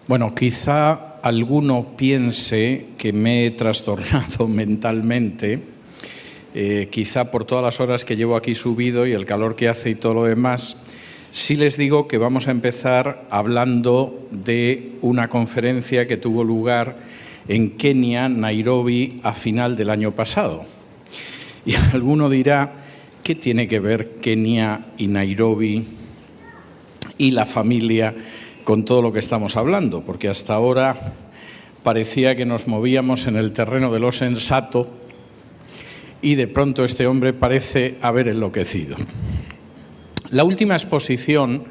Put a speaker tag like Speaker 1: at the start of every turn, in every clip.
Speaker 1: Bueno, quizá alguno piense que me he trastornado mentalmente, quizá por todas las horas que llevo aquí subido y el calor que hace y todo lo demás. Sí les digo que vamos a empezar hablando de una conferencia que tuvo lugar en Kenia, Nairobi, a final del año pasado. Y alguno dirá, ¿qué tiene que ver Kenia y Nairobi y la familia con todo lo que estamos hablando? Porque hasta ahora parecía que nos movíamos en el terreno de lo sensato y de pronto este hombre parece haber enloquecido. La última exposición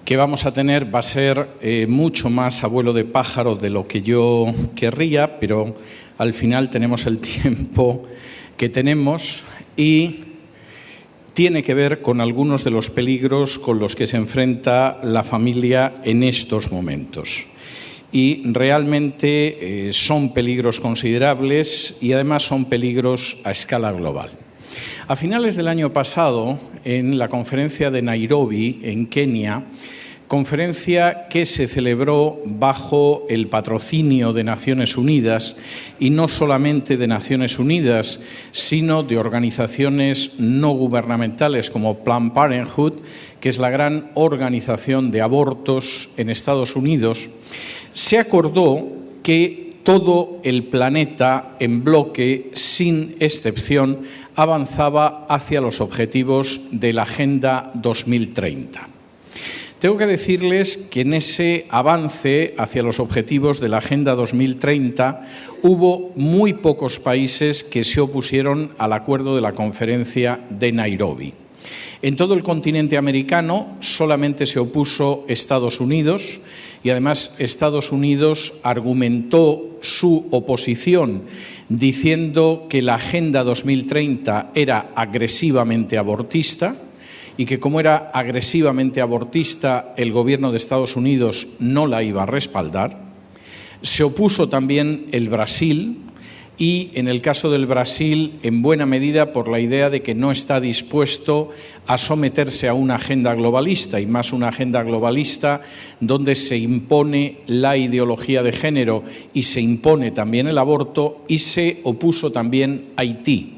Speaker 1: que vamos a tener va a ser mucho más a vuelo de pájaro de lo que yo querría, pero al final tenemos el tiempo que tenemos y tiene que ver con algunos de los peligros con los que se enfrenta la familia en estos momentos. Y realmente son peligros considerables y además son peligros a escala global. A finales del año pasado, en la conferencia de Nairobi, en Kenia, conferencia que se celebró bajo el patrocinio de Naciones Unidas, y no solamente de Naciones Unidas, sino de organizaciones no gubernamentales como Planned Parenthood, que es la gran organización de abortos en Estados Unidos, se acordó que todo el planeta en bloque, sin excepción, avanzaba hacia los objetivos de la Agenda 2030. Tengo que decirles que en ese avance hacia los objetivos de la Agenda 2030 hubo muy pocos países que se opusieron al acuerdo de la conferencia de Nairobi. En todo el continente americano solamente se opuso Estados Unidos y además Estados Unidos argumentó su oposición diciendo que la Agenda 2030 era agresivamente abortista y que como era agresivamente abortista el gobierno de Estados Unidos no la iba a respaldar. Se opuso también el Brasil y en el caso del Brasil en buena medida por la idea de que no está dispuesto a someterse a una agenda globalista y más una agenda globalista donde se impone la ideología de género y se impone también el aborto, y se opuso también Haití.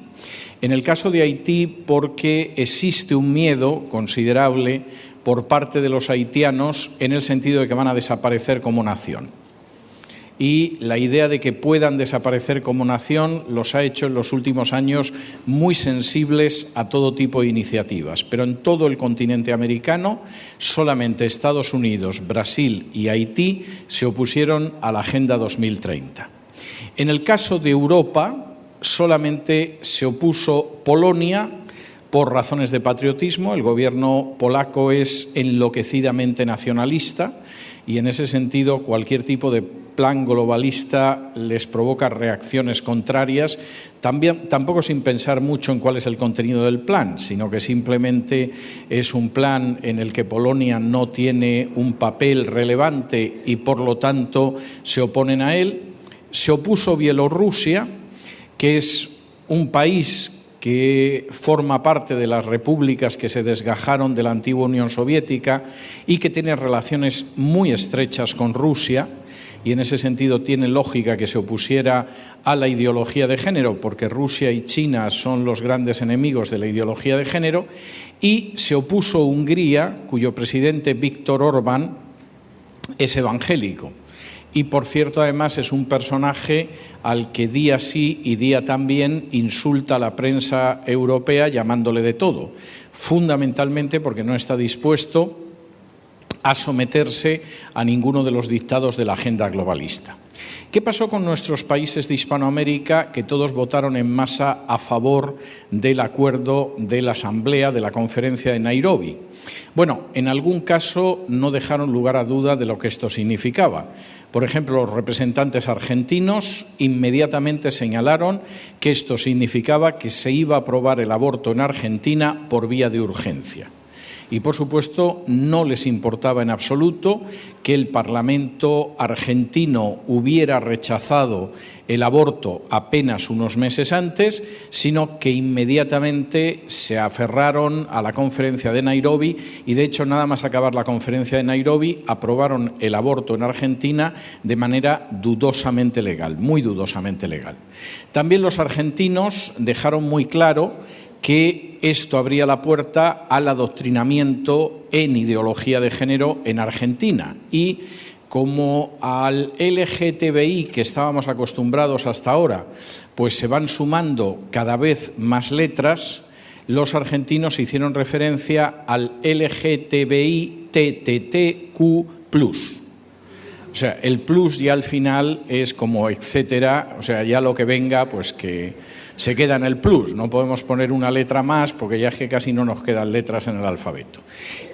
Speaker 1: En el caso de Haití porque existe un miedo considerable por parte de los haitianos en el sentido de que van a desaparecer como nación. Y la idea de que puedan desaparecer como nación los ha hecho en los últimos años muy sensibles a todo tipo de iniciativas. Pero en todo el continente americano, solamente Estados Unidos, Brasil y Haití se opusieron a la Agenda 2030. En el caso de Europa, solamente se opuso Polonia por razones de patriotismo. El gobierno polaco es enloquecidamente nacionalista y en ese sentido cualquier tipo de plan globalista les provoca reacciones contrarias, tampoco sin pensar mucho en cuál es el contenido del plan, sino que simplemente es un plan en el que Polonia no tiene un papel relevante y por lo tanto se oponen a él. Se opuso Bielorrusia, que es un país que forma parte de las repúblicas que se desgajaron de la antigua Unión Soviética y que tiene relaciones muy estrechas con Rusia, y en ese sentido tiene lógica que se opusiera a la ideología de género, porque Rusia y China son los grandes enemigos de la ideología de género, y se opuso Hungría, cuyo presidente Viktor Orbán es evangélico. Y, por cierto, además es un personaje al que día sí y día también insulta a la prensa europea llamándole de todo, fundamentalmente porque no está dispuesto a someterse a ninguno de los dictados de la agenda globalista. ¿Qué pasó con nuestros países de Hispanoamérica que todos votaron en masa a favor del acuerdo de la Asamblea, de la conferencia de Nairobi? Bueno, en algún caso no dejaron lugar a duda de lo que esto significaba. Por ejemplo, los representantes argentinos inmediatamente señalaron que esto significaba que se iba a aprobar el aborto en Argentina por vía de urgencia. Y, por supuesto, no les importaba en absoluto que el Parlamento argentino hubiera rechazado el aborto apenas unos meses antes, sino que inmediatamente se aferraron a la conferencia de Nairobi y, de hecho, nada más acabar la conferencia de Nairobi, aprobaron el aborto en Argentina de manera dudosamente legal, muy dudosamente legal. También los argentinos dejaron muy claro que esto abría la puerta al adoctrinamiento en ideología de género en Argentina y como al LGTBI que estábamos acostumbrados hasta ahora, pues se van sumando cada vez más letras, los argentinos hicieron referencia al LGTBI TTTQ+. O sea, el plus ya al final es como etcétera, o sea, ya lo que venga, pues que se queda en el plus. No podemos poner una letra más porque ya es que casi no nos quedan letras en el alfabeto.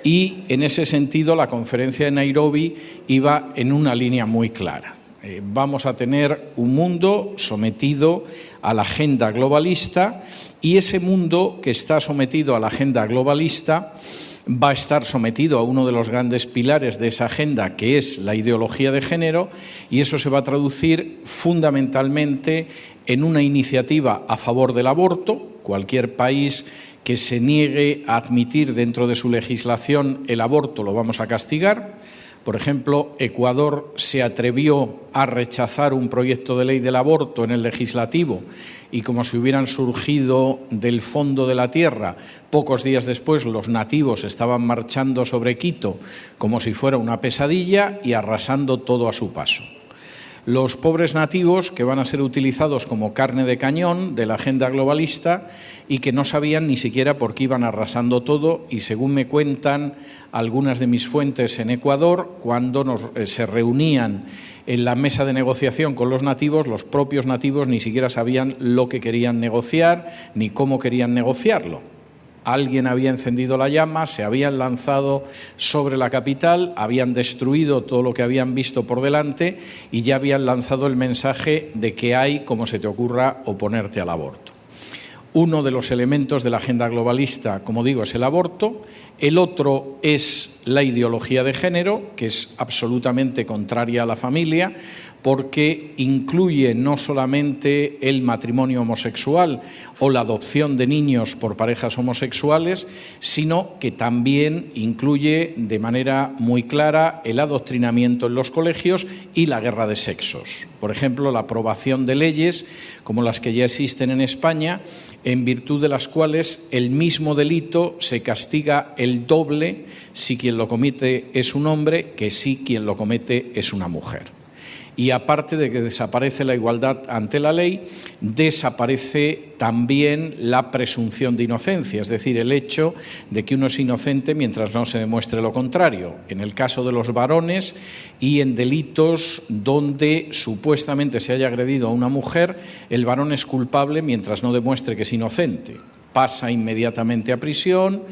Speaker 1: Y en ese sentido la conferencia de Nairobi iba en una línea muy clara. Vamos a tener un mundo sometido a la agenda globalista y ese mundo que está sometido a la agenda globalista va a estar sometido a uno de los grandes pilares de esa agenda, que es la ideología de género, y eso se va a traducir fundamentalmente en una iniciativa a favor del aborto. Cualquier país que se niegue a admitir dentro de su legislación el aborto lo vamos a castigar. Por ejemplo, Ecuador se atrevió a rechazar un proyecto de ley del aborto en el legislativo y como si hubieran surgido del fondo de la tierra, pocos días después los nativos estaban marchando sobre Quito como si fuera una pesadilla y arrasando todo a su paso. Los pobres nativos que van a ser utilizados como carne de cañón de la agenda globalista y que no sabían ni siquiera por qué iban arrasando todo y, según me cuentan algunas de mis fuentes en Ecuador, cuando se reunían en la mesa de negociación con los propios nativos ni siquiera sabían lo que querían negociar ni cómo querían negociarlo. Alguien había encendido la llama, se habían lanzado sobre la capital, habían destruido todo lo que habían visto por delante y ya habían lanzado el mensaje de que hay, como se te ocurra, oponerte al aborto. Uno de los elementos de la agenda globalista, como digo, es el aborto. El otro es la ideología de género, que es absolutamente contraria a la familia, porque incluye no solamente el matrimonio homosexual o la adopción de niños por parejas homosexuales, sino que también incluye de manera muy clara el adoctrinamiento en los colegios y la guerra de sexos. Por ejemplo, la aprobación de leyes como las que ya existen en España, en virtud de las cuales el mismo delito se castiga el doble si quien lo comete es un hombre que si quien lo comete es una mujer. Y aparte de que desaparece la igualdad ante la ley, desaparece también la presunción de inocencia, es decir, el hecho de que uno es inocente mientras no se demuestre lo contrario. En el caso de los varones y en delitos donde supuestamente se haya agredido a una mujer, el varón es culpable mientras no demuestre que es inocente. Pasa inmediatamente a prisión.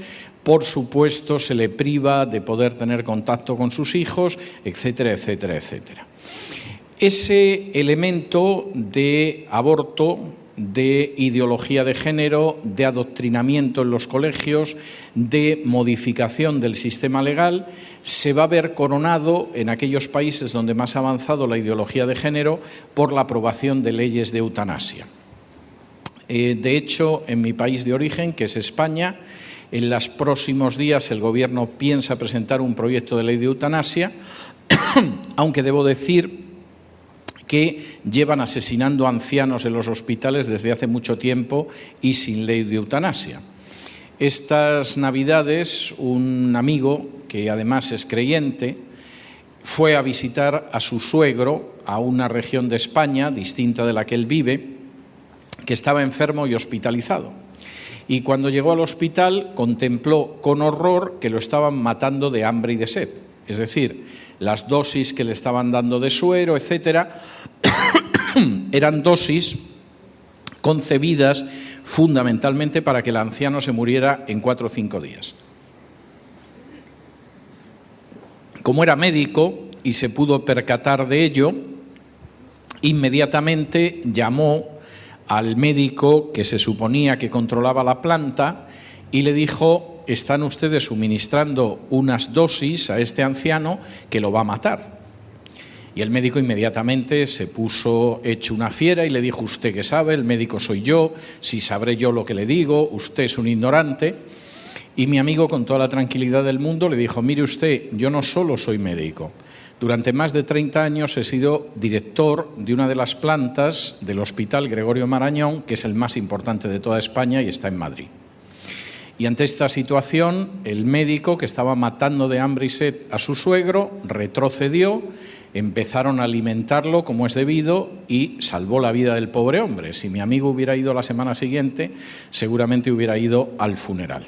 Speaker 1: Por supuesto, se le priva de poder tener contacto con sus hijos, etcétera, etcétera, etcétera. Ese elemento de aborto, de ideología de género, de adoctrinamiento en los colegios, de modificación del sistema legal, se va a ver coronado en aquellos países donde más ha avanzado la ideología de género por la aprobación de leyes de eutanasia. De hecho, en mi país de origen, que es España, en los próximos días el Gobierno piensa presentar un proyecto de ley de eutanasia, aunque debo decir que llevan asesinando ancianos en los hospitales desde hace mucho tiempo y sin ley de eutanasia. Estas Navidades, un amigo, que además es creyente, fue a visitar a su suegro a una región de España distinta de la que él vive, que estaba enfermo y hospitalizado. Y cuando llegó al hospital contempló con horror que lo estaban matando de hambre y de sed. Es decir, las dosis que le estaban dando de suero, etcétera, eran dosis concebidas fundamentalmente para que el anciano se muriera en 4 o 5 días. Como era médico y se pudo percatar de ello, inmediatamente llamó al médico que se suponía que controlaba la planta y le dijo: están ustedes suministrando unas dosis a este anciano que lo va a matar. Y el médico inmediatamente se puso hecho una fiera y le dijo: usted qué sabe, el médico soy yo, si sabré yo lo que le digo, usted es un ignorante. Y mi amigo, con toda la tranquilidad del mundo, le dijo: mire usted, yo no solo soy médico, durante más de 30 años he sido director de una de las plantas del Hospital Gregorio Marañón, que es el más importante de toda España y está en Madrid. Y ante esta situación, el médico, que estaba matando de hambre y sed a su suegro, retrocedió, empezaron a alimentarlo como es debido y salvó la vida del pobre hombre. Si mi amigo hubiera ido la semana siguiente, seguramente hubiera ido al funeral.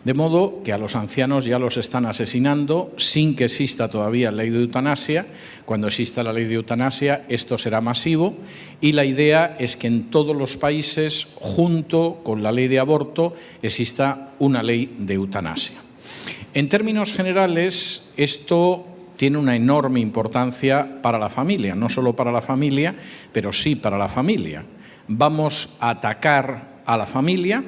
Speaker 1: De modo que a los ancianos ya los están asesinando sin que exista todavía ley de eutanasia. Cuando exista la ley de eutanasia, esto será masivo y la idea es que en todos los países, junto con la ley de aborto, exista una ley de eutanasia. En términos generales, esto tiene una enorme importancia para la familia, no solo para la familia, pero sí para la familia. Vamos a atacar a la familia,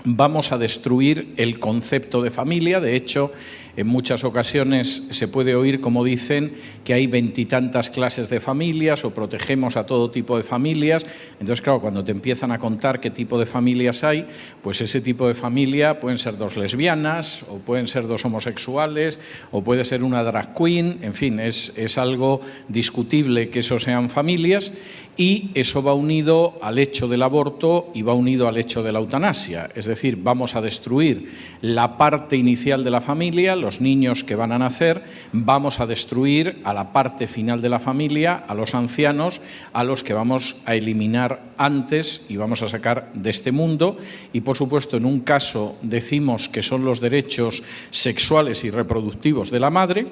Speaker 1: vamos a destruir el concepto de familia. De hecho, en muchas ocasiones se puede oír como dicen que hay 20 y tantas clases de familias o protegemos a todo tipo de familias. Entonces, claro, cuando te empiezan a contar qué tipo de familias hay, pues ese tipo de familia pueden ser 2 lesbianas o pueden ser 2 homosexuales o puede ser una drag queen. En fin, es algo discutible que eso sean familias. Y eso va unido al hecho del aborto y va unido al hecho de la eutanasia. Es decir, vamos a destruir la parte inicial de la familia, los niños que van a nacer, vamos a destruir a la parte final de la familia, a los ancianos, a los que vamos a eliminar antes y vamos a sacar de este mundo. Y, por supuesto, en un caso decimos que son los derechos sexuales y reproductivos de la madre.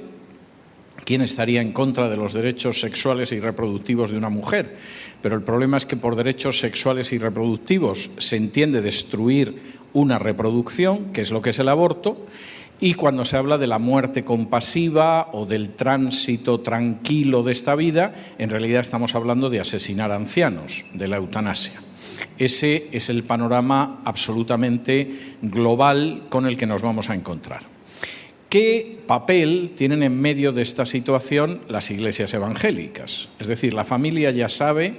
Speaker 1: ¿Quién estaría en contra de los derechos sexuales y reproductivos de una mujer? Pero el problema es que por derechos sexuales y reproductivos se entiende destruir una reproducción, que es lo que es el aborto, y cuando se habla de la muerte compasiva o del tránsito tranquilo de esta vida, en realidad estamos hablando de asesinar ancianos, de la eutanasia. Ese es el panorama absolutamente global con el que nos vamos a encontrar. ¿Qué papel tienen en medio de esta situación las iglesias evangélicas? Es decir, la familia ya sabe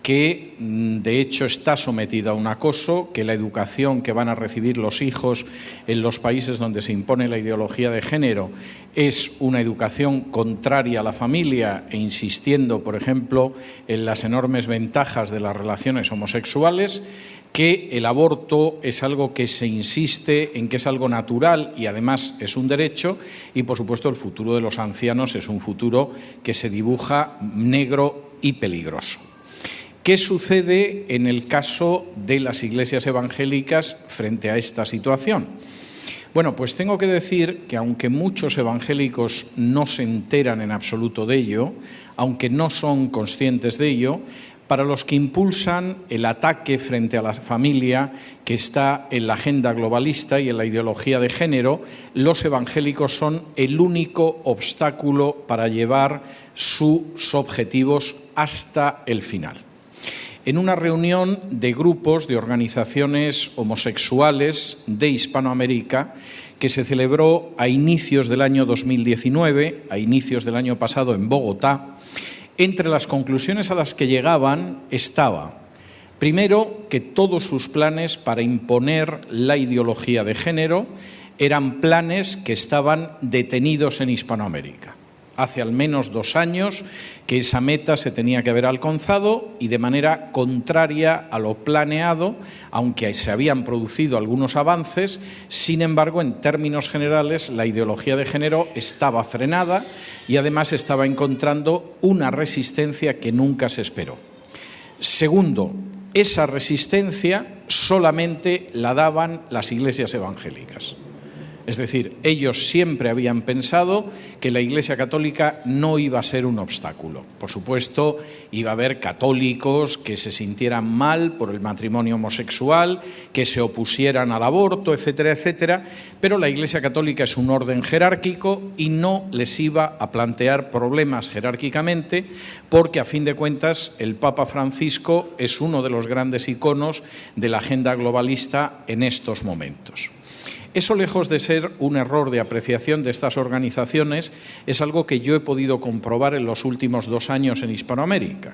Speaker 1: que de hecho está sometida a un acoso, que la educación que van a recibir los hijos en los países donde se impone la ideología de género es una educación contraria a la familia e insistiendo, por ejemplo, en las enormes ventajas de las relaciones homosexuales, que el aborto es algo que se insiste en que es algo natural y además es un derecho y, por supuesto, el futuro de los ancianos es un futuro que se dibuja negro y peligroso. ¿Qué sucede en el caso de las iglesias evangélicas frente a esta situación? Bueno, pues tengo que decir que aunque muchos evangélicos no se enteran en absoluto de ello, aunque no son conscientes de ello, para los que impulsan el ataque frente a la familia que está en la agenda globalista y en la ideología de género, los evangélicos son el único obstáculo para llevar sus objetivos hasta el final. En una reunión de grupos de organizaciones homosexuales de Hispanoamérica que se celebró a inicios del año 2019, a inicios del año pasado en Bogotá, entre las conclusiones a las que llegaban estaba, primero, que todos sus planes para imponer la ideología de género eran planes que estaban detenidos en Hispanoamérica. Hace al menos 2 años que esa meta se tenía que haber alcanzado y de manera contraria a lo planeado, aunque se habían producido algunos avances, sin embargo, en términos generales, la ideología de género estaba frenada y además estaba encontrando una resistencia que nunca se esperó. Segundo, esa resistencia solamente la daban las iglesias evangélicas. Es decir, ellos siempre habían pensado que la Iglesia Católica no iba a ser un obstáculo. Por supuesto, iba a haber católicos que se sintieran mal por el matrimonio homosexual, que se opusieran al aborto, etcétera, etcétera, pero la Iglesia Católica es un orden jerárquico y no les iba a plantear problemas jerárquicamente porque, a fin de cuentas, el Papa Francisco es uno de los grandes iconos de la agenda globalista en estos momentos. Eso, lejos de ser un error de apreciación de estas organizaciones, es algo que yo he podido comprobar en los últimos 2 años en Hispanoamérica.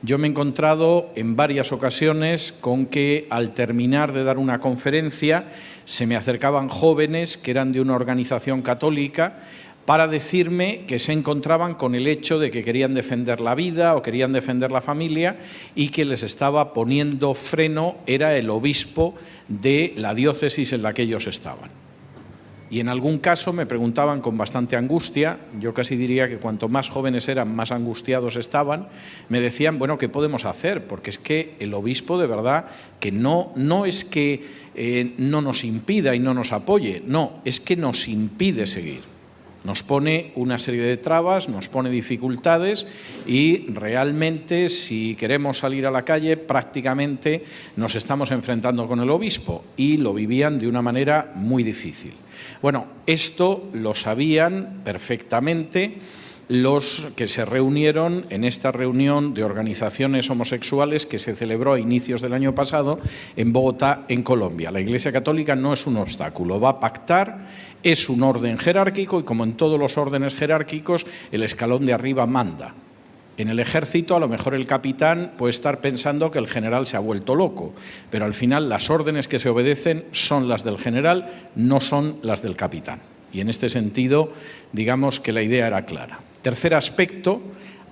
Speaker 1: Yo me he encontrado en varias ocasiones con que al terminar de dar una conferencia se me acercaban jóvenes que eran de una organización católica para decirme que se encontraban con el hecho de que querían defender la vida o querían defender la familia y que les estaba poniendo freno era el obispo de la diócesis en la que ellos estaban. Y en algún caso me preguntaban con bastante angustia, yo casi diría que cuanto más jóvenes eran, más angustiados estaban, me decían, bueno, ¿qué podemos hacer? Porque es que el obispo de verdad que no es que no nos impida y no nos apoye, no, es que nos impide seguir. Nos pone una serie de trabas, nos pone dificultades y realmente si queremos salir a la calle prácticamente nos estamos enfrentando con el obispo y lo vivían de una manera muy difícil. Bueno, esto lo sabían perfectamente los que se reunieron en esta reunión de organizaciones homosexuales que se celebró a inicios del año pasado en Bogotá, en Colombia. La Iglesia Católica no es un obstáculo, va a pactar, es un orden jerárquico y como en todos los órdenes jerárquicos, el escalón de arriba manda. En el ejército a lo mejor el capitán puede estar pensando que el general se ha vuelto loco, pero al final las órdenes que se obedecen son las del general, no son las del capitán. Y en este sentido, digamos que la idea era clara. Tercer aspecto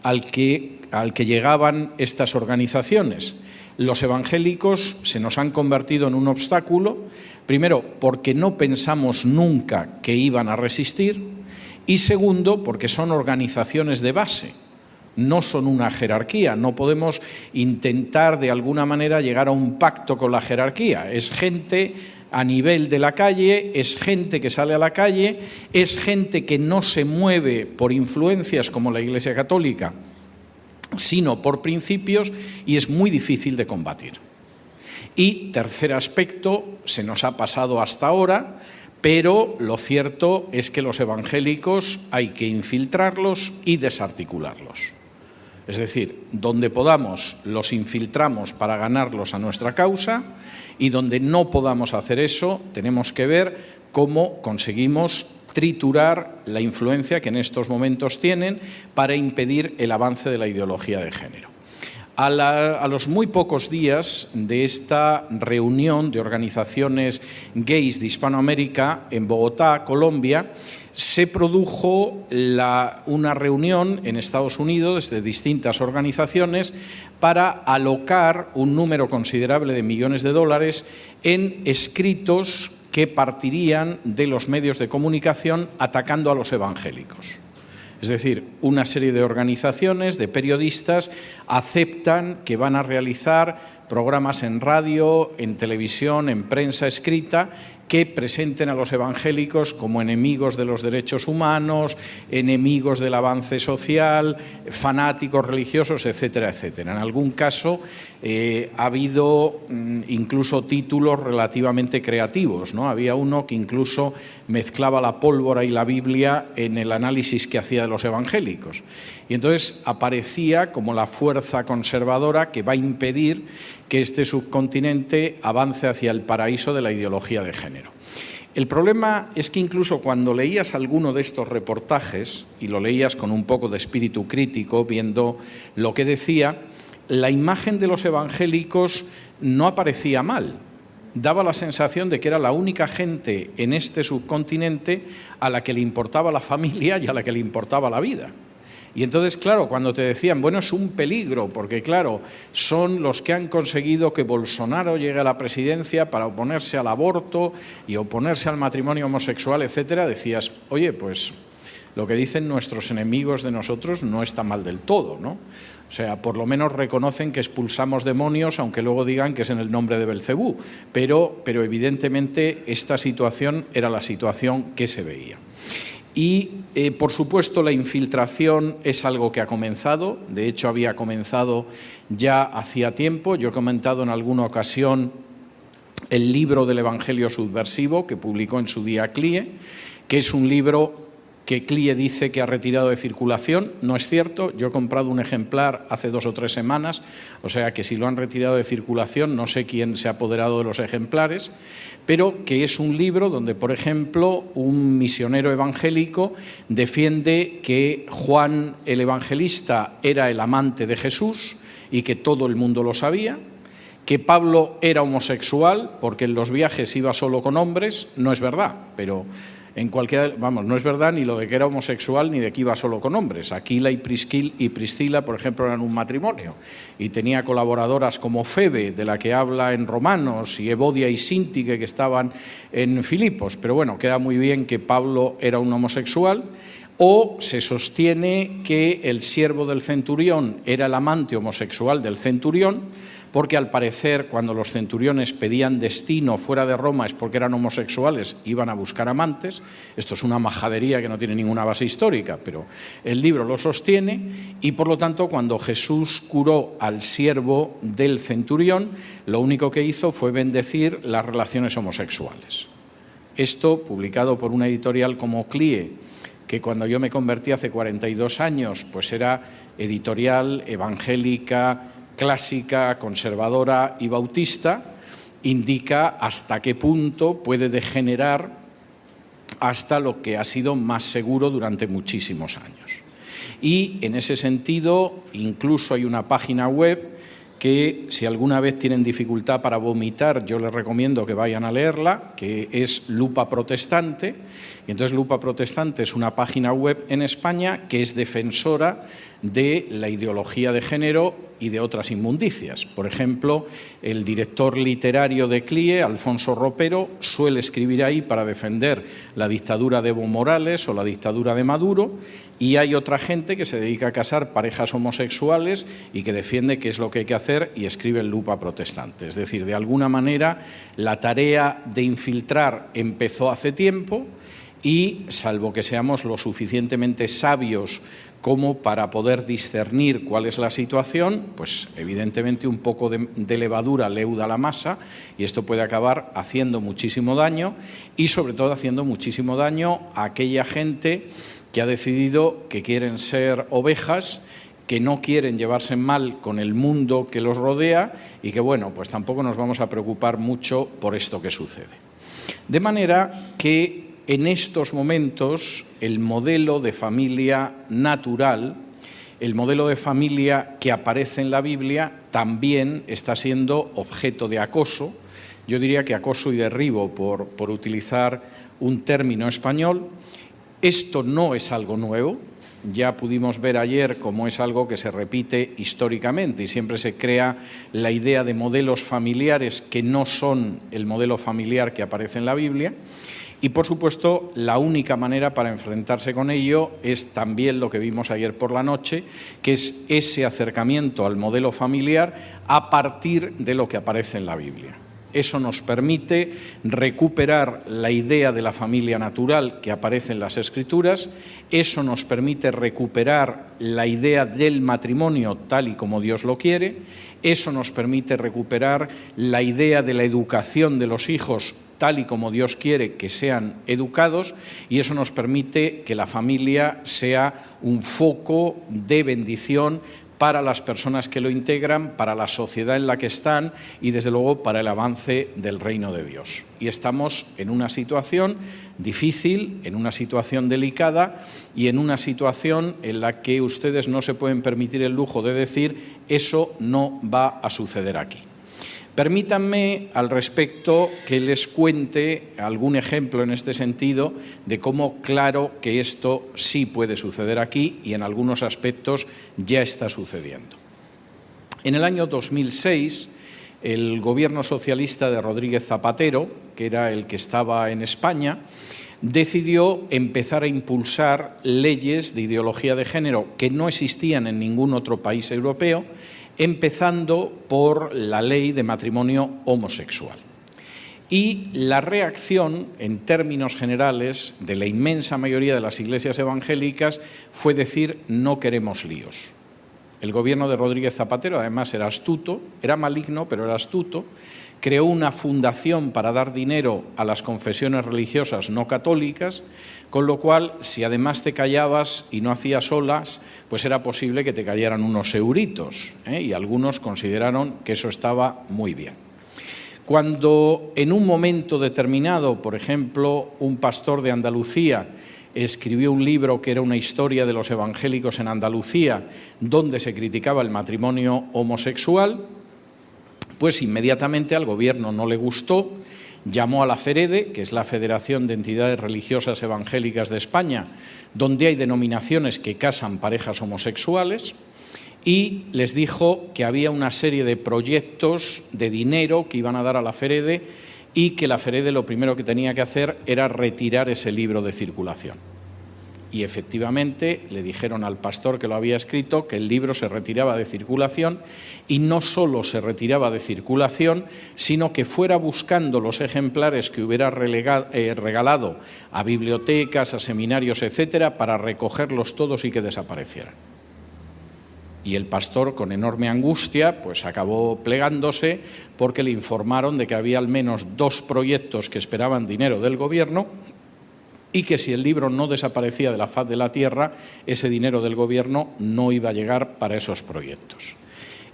Speaker 1: al que llegaban estas organizaciones. Los evangélicos se nos han convertido en un obstáculo, primero porque no pensamos nunca que iban a resistir y segundo porque son organizaciones de base, no son una jerarquía, no podemos intentar de alguna manera llegar a un pacto con la jerarquía, es gente a nivel de la calle, es gente que sale a la calle, es gente que no se mueve por influencias como la Iglesia Católica, sino por principios y es muy difícil de combatir. Y tercer aspecto, se nos ha pasado hasta ahora, pero lo cierto es que los evangélicos hay que infiltrarlos y desarticularlos. Es decir, donde podamos los infiltramos para ganarlos a nuestra causa y donde no podamos hacer eso tenemos que ver cómo conseguimos triturar la influencia que en estos momentos tienen para impedir el avance de la ideología de género. A los muy pocos días de esta reunión de organizaciones gays de Hispanoamérica en Bogotá, Colombia, se produjo una reunión en Estados Unidos de distintas organizaciones para alocar un número considerable de millones de dólares en escritos que partirían de los medios de comunicación atacando a los evangélicos. Es decir, una serie de organizaciones, de periodistas, aceptan que van a realizar programas en radio, en televisión, en prensa escrita, que presenten a los evangélicos como enemigos de los derechos humanos, enemigos del avance social, fanáticos religiosos, etcétera, etcétera. En algún caso ha habido incluso títulos relativamente creativos, ¿no? Había uno que incluso mezclaba la pólvora y la Biblia en el análisis que hacía de los evangélicos. Y entonces aparecía como la fuerza conservadora que va a impedir que este subcontinente avance hacia el paraíso de la ideología de género. El problema es que incluso cuando leías alguno de estos reportajes, y lo leías con un poco de espíritu crítico, viendo lo que decía, la imagen de los evangélicos no aparecía mal. Daba la sensación de que era la única gente en este subcontinente a la que le importaba la familia y a la que le importaba la vida. Y entonces, claro, cuando te decían, bueno, es un peligro, porque claro, son los que han conseguido que Bolsonaro llegue a la presidencia para oponerse al aborto y oponerse al matrimonio homosexual, etcétera, decías, oye, pues lo que dicen nuestros enemigos de nosotros no está mal del todo, ¿no? O sea, por lo menos reconocen que expulsamos demonios, aunque luego digan que es en el nombre de Belcebú, pero evidentemente esta situación era la situación que se veía. Y, por supuesto, la infiltración es algo que ha comenzado, de hecho había comenzado ya hacía tiempo. Yo he comentado en alguna ocasión el libro del Evangelio subversivo que publicó en su día CLIE, que es un libro que CLIE dice que ha retirado de circulación. No es cierto, yo he comprado un ejemplar hace 2 o 3 semanas, o sea que si lo han retirado de circulación no sé quién se ha apoderado de los ejemplares, pero que es un libro donde, por ejemplo, un misionero evangélico defiende que Juan el Evangelista era el amante de Jesús y que todo el mundo lo sabía, que Pablo era homosexual porque en los viajes iba solo con hombres. No es verdad, pero no es verdad ni lo de que era homosexual ni de que iba solo con hombres. Aquila y Priscila, por ejemplo, eran un matrimonio y tenía colaboradoras como Febe, de la que habla en Romanos, y Evodia y Síntique, que estaban en Filipos. Pero bueno, queda muy bien que Pablo era un homosexual. O se sostiene que el siervo del centurión era el amante homosexual del centurión, porque al parecer cuando los centuriones pedían destino fuera de Roma es porque eran homosexuales, iban a buscar amantes. Esto es una majadería que no tiene ninguna base histórica, pero el libro lo sostiene, y por lo tanto cuando Jesús curó al siervo del centurión, lo único que hizo fue bendecir las relaciones homosexuales. Esto, publicado por una editorial como CLIE, que cuando yo me convertí hace 42 años, pues era editorial evangélica, clásica, conservadora y bautista, indica hasta qué punto puede degenerar hasta lo que ha sido más seguro durante muchísimos años. Y en ese sentido, incluso hay una página web que, si alguna vez tienen dificultad para vomitar, yo les recomiendo que vayan a leerla, que es Lupa Protestante. Y entonces Lupa Protestante es una página web en España que es defensora de la ideología de género y de otras inmundicias. Por ejemplo, el director literario de CLIE, Alfonso Ropero, suele escribir ahí para defender la dictadura de Evo Morales o la dictadura de Maduro, y hay otra gente que se dedica a casar parejas homosexuales y que defiende qué es lo que hay que hacer y escribe en Lupa Protestante. Es decir, de alguna manera la tarea de infiltrar empezó hace tiempo y, salvo que seamos lo suficientemente sabios como para poder discernir cuál es la situación, pues evidentemente un poco de levadura leuda la masa, y esto puede acabar haciendo muchísimo daño, y sobre todo haciendo muchísimo daño a aquella gente que ha decidido que quieren ser ovejas, que no quieren llevarse mal con el mundo que los rodea, y que bueno, pues tampoco nos vamos a preocupar mucho por esto que sucede. De manera que en estos momentos el modelo de familia natural, el modelo de familia que aparece en la Biblia, también está siendo objeto de acoso. Yo diría que acoso y derribo, por utilizar un término español. Esto no es algo nuevo. Ya pudimos ver ayer cómo es algo que se repite históricamente y siempre se crea la idea de modelos familiares que no son el modelo familiar que aparece en la Biblia. Y, por supuesto, la única manera para enfrentarse con ello es también lo que vimos ayer por la noche, que es ese acercamiento al modelo familiar a partir de lo que aparece en la Biblia. Eso nos permite recuperar la idea de la familia natural que aparece en las Escrituras, eso nos permite recuperar la idea del matrimonio tal y como Dios lo quiere, eso nos permite recuperar la idea de la educación de los hijos tal y como Dios quiere que sean educados, y eso nos permite que la familia sea un foco de bendición para las personas que lo integran, para la sociedad en la que están y, desde luego, para el avance del reino de Dios. Y estamos en una situación difícil, en una situación delicada y en una situación en la que ustedes no se pueden permitir el lujo de decir eso no va a suceder aquí. Permítanme al respecto que les cuente algún ejemplo en este sentido de cómo claro que esto sí puede suceder aquí y en algunos aspectos ya está sucediendo. En el año 2006, el gobierno socialista de Rodríguez Zapatero, que era el que estaba en España, decidió empezar a impulsar leyes de ideología de género que no existían en ningún otro país europeo, empezando por la ley de matrimonio homosexual. Y la reacción, en términos generales, de la inmensa mayoría de las iglesias evangélicas fue decir: no queremos líos. El gobierno de Rodríguez Zapatero, además, era astuto, era maligno, pero era astuto. Creó una fundación para dar dinero a las confesiones religiosas no católicas, con lo cual, si además te callabas y no hacías olas, pues era posible que te cayeran unos euritos, y algunos consideraron que eso estaba muy bien. Cuando en un momento determinado, por ejemplo, un pastor de Andalucía escribió un libro que era una historia de los evangélicos en Andalucía, donde se criticaba el matrimonio homosexual, pues inmediatamente al gobierno no le gustó, llamó a la FEREDE, que es la Federación de Entidades Religiosas Evangélicas de España, donde hay denominaciones que casan parejas homosexuales, y les dijo que había una serie de proyectos de dinero que iban a dar a la FEREDE y que la FEREDE lo primero que tenía que hacer era retirar ese libro de circulación. Y efectivamente le dijeron al pastor que lo había escrito que el libro se retiraba de circulación, y no solo se retiraba de circulación, sino que fuera buscando los ejemplares que hubiera regalado a bibliotecas, a seminarios, etcétera, para recogerlos todos y que desaparecieran. Y el pastor, con enorme angustia, pues acabó plegándose, porque le informaron de que había al menos 2 proyectos que esperaban dinero del gobierno, y que si el libro no desaparecía de la faz de la tierra, ese dinero del gobierno no iba a llegar para esos proyectos.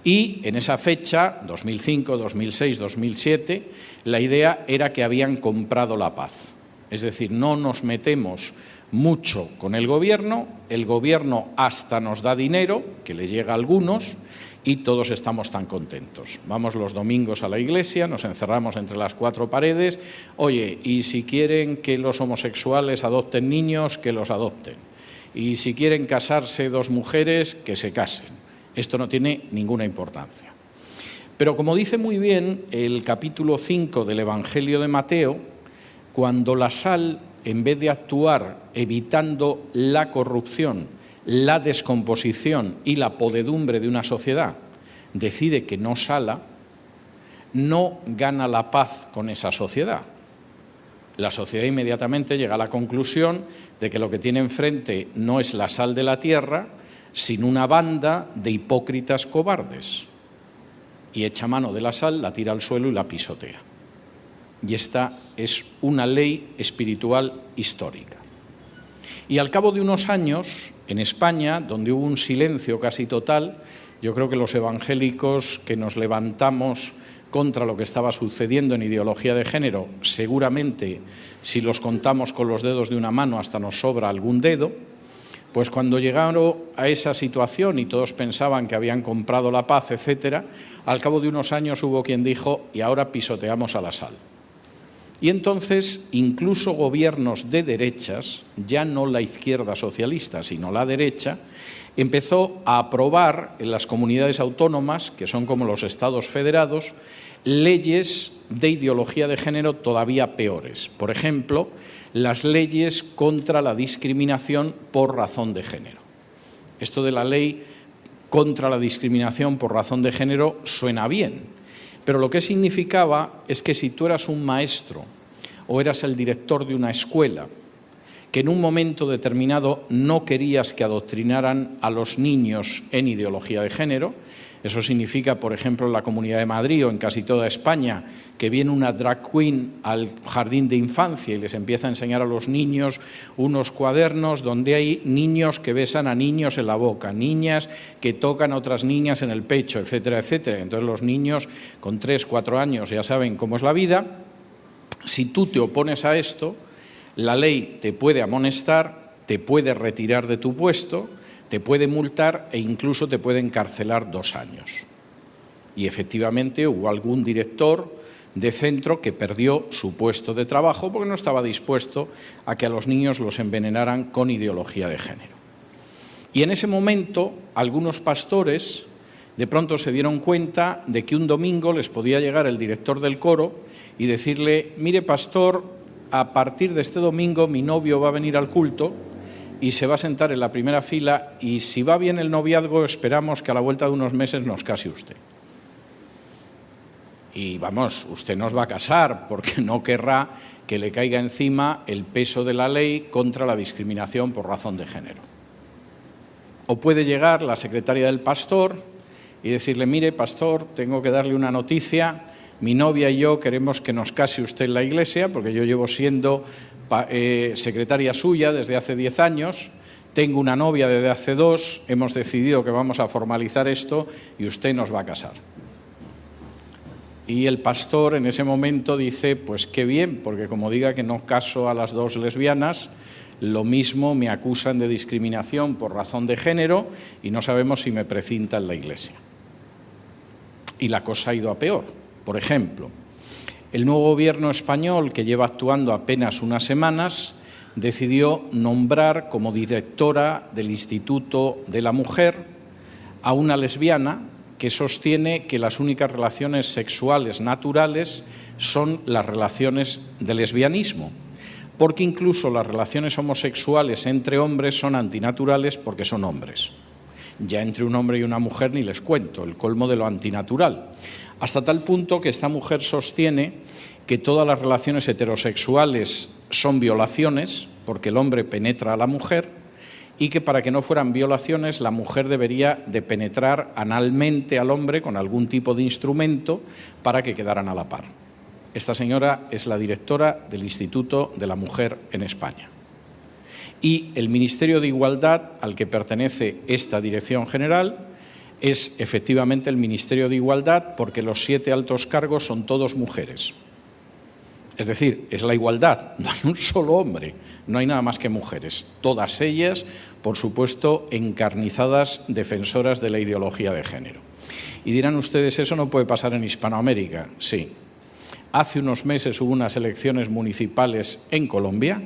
Speaker 1: Y en esa fecha, 2005, 2006, 2007, la idea era que habían comprado la paz. Es decir, no nos metemos mucho con el gobierno hasta nos da dinero, que le llega a algunos, y todos estamos tan contentos. Vamos los domingos a la iglesia, nos encerramos entre las 4 paredes, oye, y si quieren que los homosexuales adopten niños, que los adopten. Y si quieren casarse 2 mujeres, que se casen. Esto no tiene ninguna importancia. Pero como dice muy bien el capítulo 5 del Evangelio de Mateo, cuando la sal, en vez de actuar evitando la corrupción, la descomposición y la podredumbre de una sociedad, decide que no sala, no gana la paz con esa sociedad. La sociedad inmediatamente llega a la conclusión de que lo que tiene enfrente no es la sal de la tierra, sino una banda de hipócritas cobardes. Y echa mano de la sal, la tira al suelo y la pisotea. Y esta es una ley espiritual histórica. Y al cabo de unos años, en España, donde hubo un silencio casi total, yo creo que los evangélicos que nos levantamos contra lo que estaba sucediendo en ideología de género, seguramente, si los contamos con los dedos de una mano, hasta nos sobra algún dedo, pues cuando llegaron a esa situación y todos pensaban que habían comprado la paz, etcétera, al cabo de unos años hubo quien dijo, y ahora pisoteamos a la sal. Y entonces, incluso gobiernos de derechas, ya no la izquierda socialista, sino la derecha, empezó a aprobar en las comunidades autónomas, que son como los estados federados, leyes de ideología de género todavía peores. Por ejemplo, las leyes contra la discriminación por razón de género. Esto de la ley contra la discriminación por razón de género suena bien, pero lo que significaba es que si tú eras un maestro o eras el director de una escuela que en un momento determinado no querías que adoctrinaran a los niños en ideología de género, eso significa, por ejemplo, en la Comunidad de Madrid o en casi toda España, que viene una drag queen al jardín de infancia y les empieza a enseñar a los niños unos cuadernos donde hay niños que besan a niños en la boca, niñas que tocan a otras niñas en el pecho, etcétera, etcétera. Entonces los niños con 3, 4 años ya saben cómo es la vida. Si tú te opones a esto, la ley te puede amonestar, te puede retirar de tu puesto, te puede multar e incluso te puede encarcelar 2 años. Y efectivamente hubo algún director de centro que perdió su puesto de trabajo porque no estaba dispuesto a que a los niños los envenenaran con ideología de género. Y en ese momento algunos pastores de pronto se dieron cuenta de que un domingo les podía llegar el director del coro y decirle, mire pastor, a partir de este domingo mi novio va a venir al culto y se va a sentar en la primera fila y si va bien el noviazgo esperamos que a la vuelta de unos meses nos case usted. Y vamos, usted nos va a casar porque no querrá que le caiga encima el peso de la ley contra la discriminación por razón de género. O puede llegar la secretaria del pastor y decirle: mire, pastor, tengo que darle una noticia, mi novia y yo queremos que nos case usted en la iglesia, porque yo llevo siendo secretaria suya desde hace 10 años, tengo una novia desde hace 2, hemos decidido que vamos a formalizar esto y usted nos va a casar. Y el pastor en ese momento dice: pues qué bien, porque como diga que no caso a las 2 lesbianas, lo mismo me acusan de discriminación por razón de género y no sabemos si me precinta en la iglesia. Y la cosa ha ido a peor. Por ejemplo, el nuevo gobierno español, que lleva actuando apenas unas semanas, decidió nombrar como directora del Instituto de la Mujer a una lesbiana que sostiene que las únicas relaciones sexuales naturales son las relaciones de lesbianismo, porque incluso las relaciones homosexuales entre hombres son antinaturales porque son hombres. Ya entre un hombre y una mujer ni les cuento, el colmo de lo antinatural. Hasta tal punto que esta mujer sostiene que todas las relaciones heterosexuales son violaciones, porque el hombre penetra a la mujer, y que para que no fueran violaciones la mujer debería de penetrar analmente al hombre con algún tipo de instrumento para que quedaran a la par. Esta señora es la directora del Instituto de la Mujer en España. Y el Ministerio de Igualdad, al que pertenece esta dirección general, es efectivamente el Ministerio de Igualdad, porque los 7 altos cargos son todos mujeres. Es decir, es la igualdad, no hay un solo hombre, no hay nada más que mujeres. Todas ellas, por supuesto, encarnizadas defensoras de la ideología de género. Y dirán ustedes: ¿eso no puede pasar en Hispanoamérica? Sí. Hace unos meses hubo unas elecciones municipales en Colombia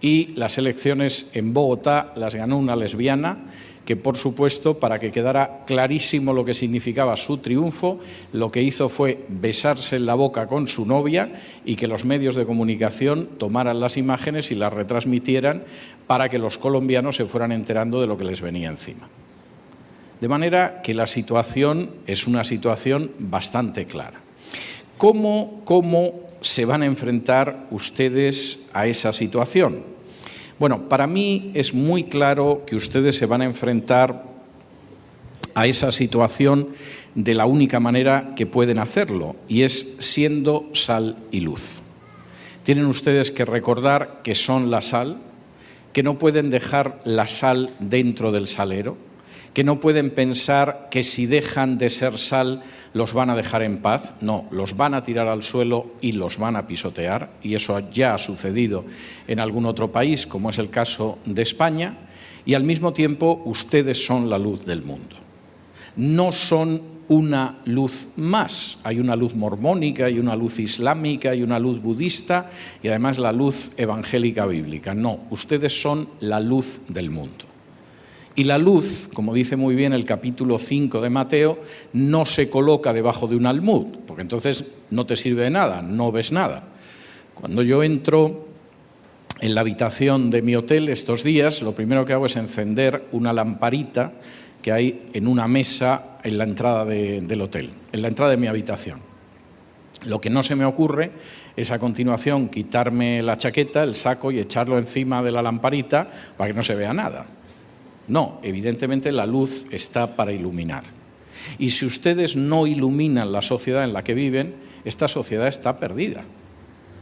Speaker 1: y las elecciones en Bogotá las ganó una lesbiana que, por supuesto, para que quedara clarísimo lo que significaba su triunfo, lo que hizo fue besarse en la boca con su novia y que los medios de comunicación tomaran las imágenes y las retransmitieran para que los colombianos se fueran enterando de lo que les venía encima. De manera que la situación es una situación bastante clara. ¿Cómo se van a enfrentar ustedes a esa situación? Bueno, para mí es muy claro que ustedes se van a enfrentar a esa situación de la única manera que pueden hacerlo, y es siendo sal y luz. Tienen ustedes que recordar que son la sal, que no pueden dejar la sal dentro del salero, que no pueden pensar que si dejan de ser sal los van a dejar en paz. No, los van a tirar al suelo y los van a pisotear, y eso ya ha sucedido en algún otro país, como es el caso de España, y al mismo tiempo ustedes son la luz del mundo. No son una luz más, hay una luz mormónica, hay una luz islámica, hay una luz budista y además la luz evangélica bíblica. No, ustedes son la luz del mundo. Y la luz, como dice muy bien el capítulo 5 de Mateo, no se coloca debajo de un almud, porque entonces no te sirve de nada, no ves nada. Cuando yo entro en la habitación de mi hotel estos días, lo primero que hago es encender una lamparita que hay en una mesa en la entrada del hotel, en la entrada de mi habitación. Lo que no se me ocurre es a continuación quitarme la chaqueta, el saco y echarlo encima de la lamparita para que no se vea nada. No, evidentemente la luz está para iluminar. Y si ustedes no iluminan la sociedad en la que viven, esta sociedad está perdida.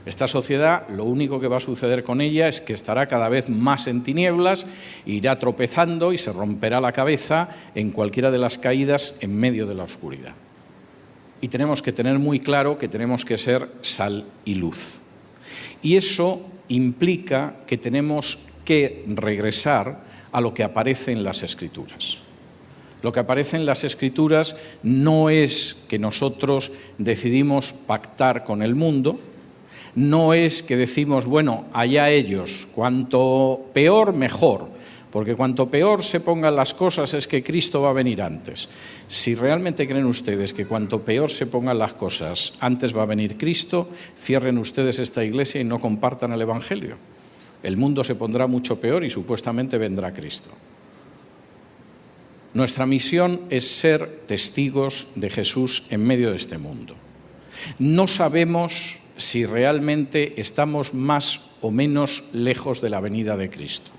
Speaker 1: Esta sociedad, lo único que va a suceder con ella es que estará cada vez más en tinieblas, irá tropezando y se romperá la cabeza en cualquiera de las caídas en medio de la oscuridad. Y tenemos que tener muy claro que tenemos que ser sal y luz. Y eso implica que tenemos que regresar a lo que aparece en las Escrituras. Lo que aparece en las Escrituras no es que nosotros decidimos pactar con el mundo, no es que decimos, bueno, allá ellos, cuanto peor, mejor, porque cuanto peor se pongan las cosas es que Cristo va a venir antes. Si realmente creen ustedes que cuanto peor se pongan las cosas, antes va a venir Cristo, cierren ustedes esta iglesia y no compartan el Evangelio. El mundo se pondrá mucho peor y supuestamente vendrá Cristo. Nuestra misión es ser testigos de Jesús en medio de este mundo. No sabemos si realmente estamos más o menos lejos de la venida de Cristo.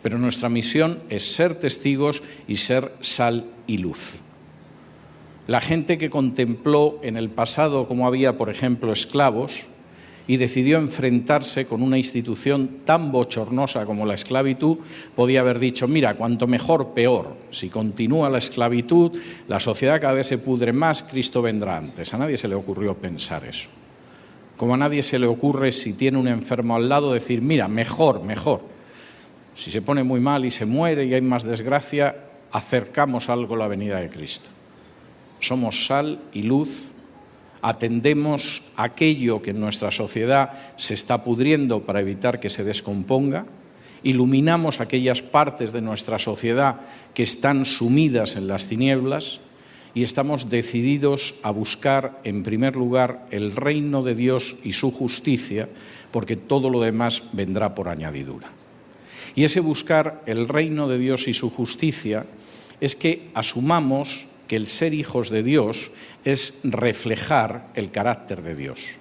Speaker 1: Pero nuestra misión es ser testigos y ser sal y luz. La gente que contempló en el pasado cómo había, por ejemplo, esclavos y decidió enfrentarse con una institución tan bochornosa como la esclavitud, podía haber dicho, mira, cuanto mejor, peor. Si continúa la esclavitud, la sociedad cada vez se pudre más, Cristo vendrá antes. A nadie se le ocurrió pensar eso. Como a nadie se le ocurre, si tiene un enfermo al lado, decir, mira, mejor, mejor. Si se pone muy mal y se muere y hay más desgracia, acercamos algo a la venida de Cristo. Somos sal y luz, atendemos aquello que en nuestra sociedad se está pudriendo para evitar que se descomponga, iluminamos aquellas partes de nuestra sociedad que están sumidas en las tinieblas y estamos decididos a buscar, en primer lugar, el reino de Dios y su justicia, porque todo lo demás vendrá por añadidura. Y ese buscar el reino de Dios y su justicia es que asumamos que el ser hijos de Dios es reflejar el carácter de Dios.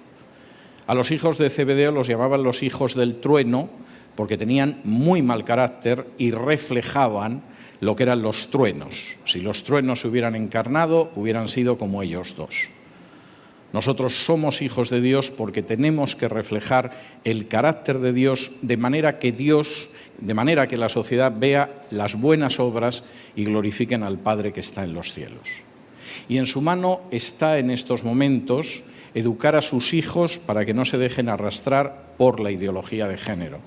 Speaker 1: A los hijos de Zebedeo los llamaban los hijos del trueno porque tenían muy mal carácter y reflejaban lo que eran los truenos. Si los truenos se hubieran encarnado, hubieran sido como ellos dos. Nosotros somos hijos de Dios porque tenemos que reflejar el carácter de Dios de manera que la sociedad vea las buenas obras y glorifiquen al Padre que está en los cielos. Y en su mano está en estos momentos educar a sus hijos para que no se dejen arrastrar por la ideología de género.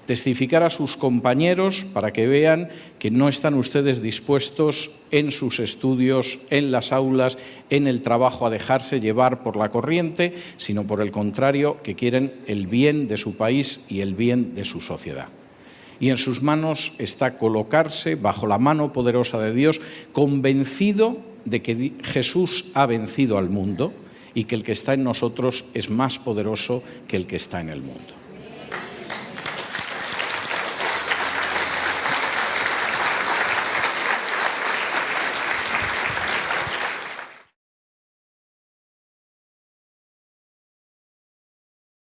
Speaker 1: Testificar a sus compañeros para que vean que no están ustedes dispuestos en sus estudios, en las aulas, en el trabajo a dejarse llevar por la corriente, sino por el contrario, que quieren el bien de su país y el bien de su sociedad. Y en sus manos está colocarse bajo la mano poderosa de Dios, convencido de que Jesús ha vencido al mundo y que el que está en nosotros es más poderoso que el que está en el mundo.